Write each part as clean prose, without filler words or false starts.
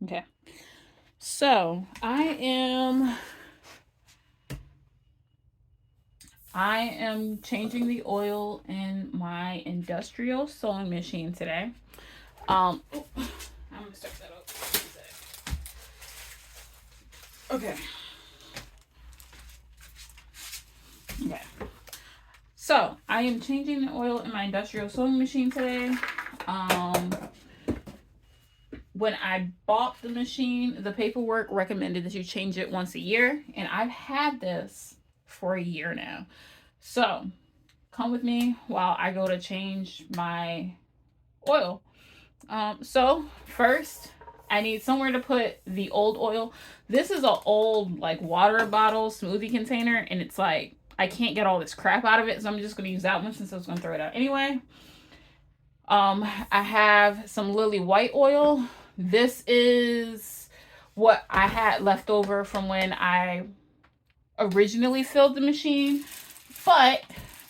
Okay. So I am changing the oil in my industrial sewing machine today. I'm gonna start that up. Okay. Okay. So I am changing the oil in my industrial sewing machine today. Um, when I bought the machine, the paperwork recommended that you change it once a year, and I've had this for a year now. So come with me while I go to change my oil. So first, I need somewhere to put the old oil. This is an old like water bottle smoothie container, and it's like I can't get all this crap out of it, so I'm just gonna use that one since I was gonna throw it out anyway. I have some Lily White oil. This is what I had left over from when I originally filled the machine, but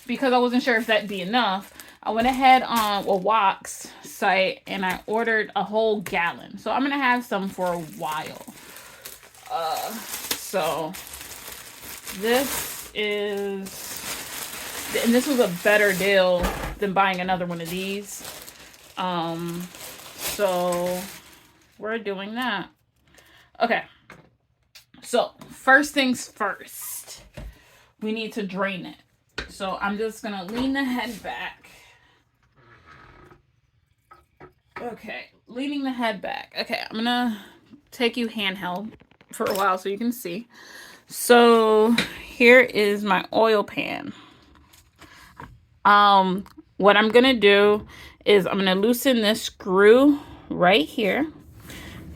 because I wasn't sure if that'd be enough, I went ahead on a Wax site and I ordered a whole gallon. So I'm gonna have some for a while. So this is, and this was a better deal than buying another one of these. So we're doing that. Okay. So first things first, we need to drain it. So I'm just gonna lean the head back. Okay, leaning the head back. Okay, I'm gonna take you handheld for a while so you can see. So here is my oil pan. What I'm gonna do is I'm gonna loosen this screw right here,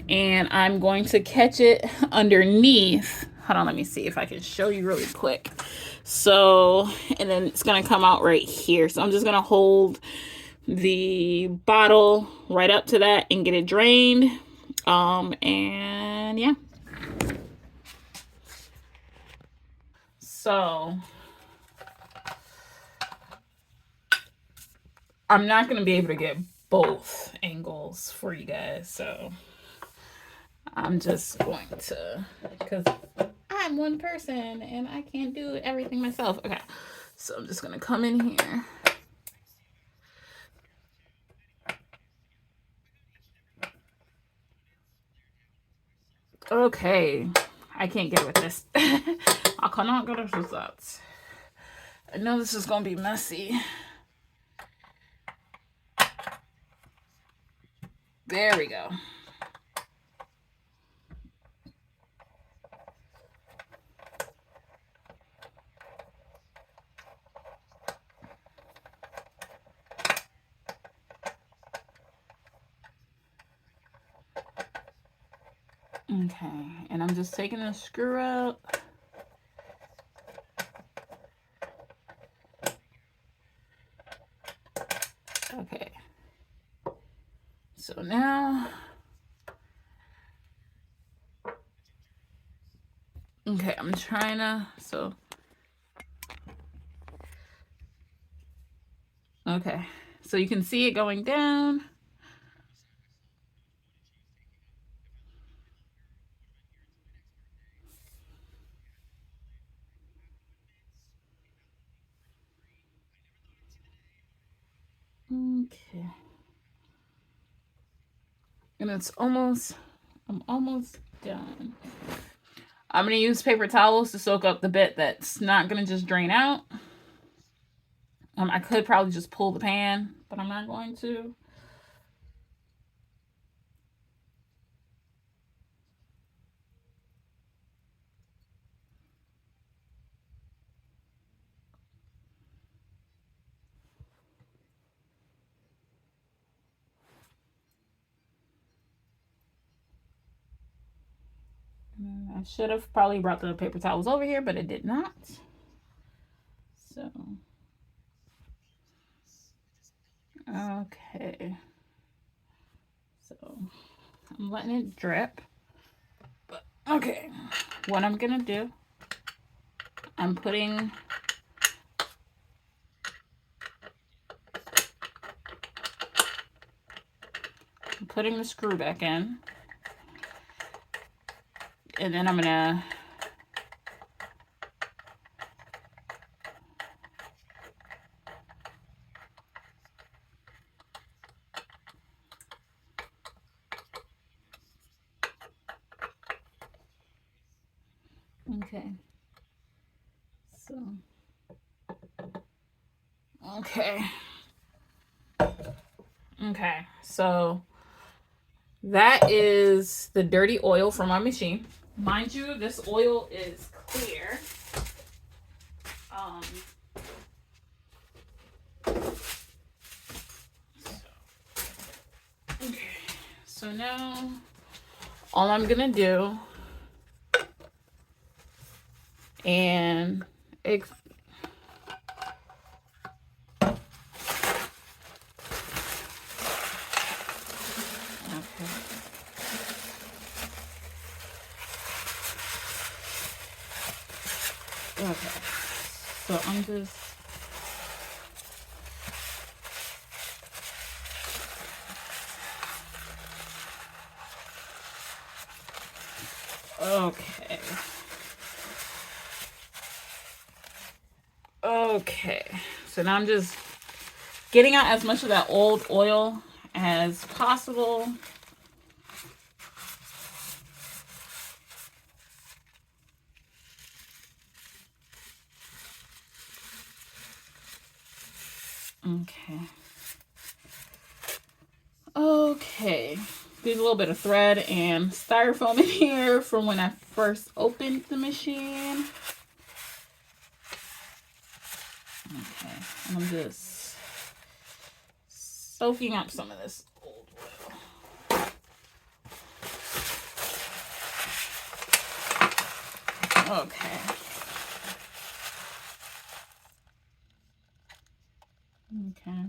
and I'm going to catch it underneath. Hold on, let me see if I can show you really quick. So, and then it's gonna come out right here. So I'm just gonna hold the bottle right up to that and get it drained. And yeah. So I'm not gonna be able to get both angles for you guys, so I'm just going to, because I'm one person and I can't do everything myself. Okay, so I'm just gonna come in here. Okay, I can't get with this. I cannot get with that. I know this is gonna be messy. There we go. Okay, and I'm just taking the screw out. Okay. So now, okay, I'm trying to, so, okay. So you can see it going down. Okay. And it's almost, I'm almost done. I'm going to use paper towels to soak up the bit that's not going to just drain out. I could probably just pull the pan, but I'm not going to. I should have probably brought the paper towels over here, but it did not. So, okay. So, I'm letting it drip. But, okay. What I'm going to do, I'm putting the screw back in. And then I'm gonna okay. So okay. Okay. So that is the dirty oil from my machine. Mind you, this oil is clear. Okay. So now all I'm gonna do and okay. Okay. So I'm just okay. Okay. So now I'm just getting out as much of that old oil as possible. Okay. Okay. There's a little bit of thread and styrofoam in here from when I first opened the machine. Okay. And I'm just soaking up some of this old oil. Okay. Okay.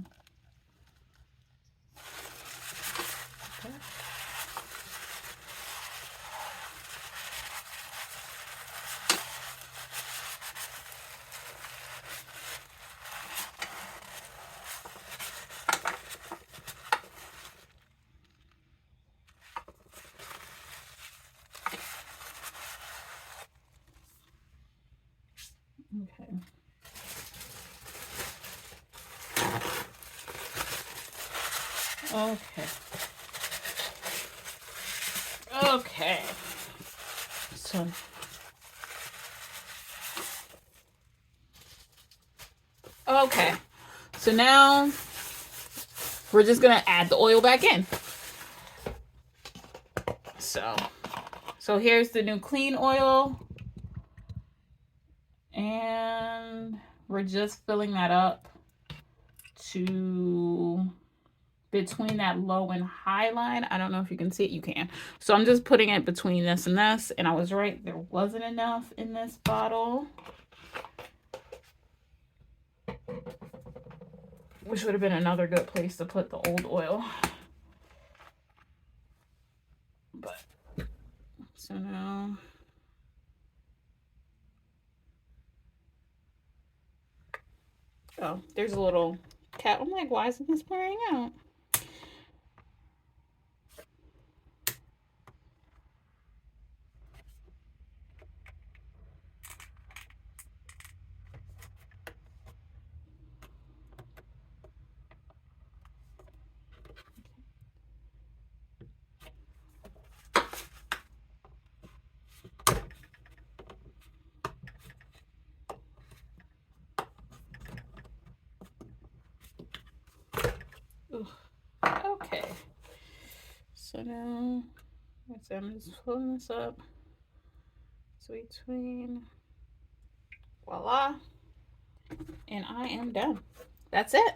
Okay. Okay. Okay. So okay. So now we're just gonna add the oil back in. So here's the new clean oil. And we're just filling that up to between that low and high line. I don't know if you can see it. You can. So I'm just putting it between this and this. And I was right. There wasn't enough in this bottle, which would have been another good place to put the old oil. But so now oh, there's a little cat. I'm like, why isn't this pouring out? Okay. So now I'm just pulling this up. So between voila. And I am done. That's it.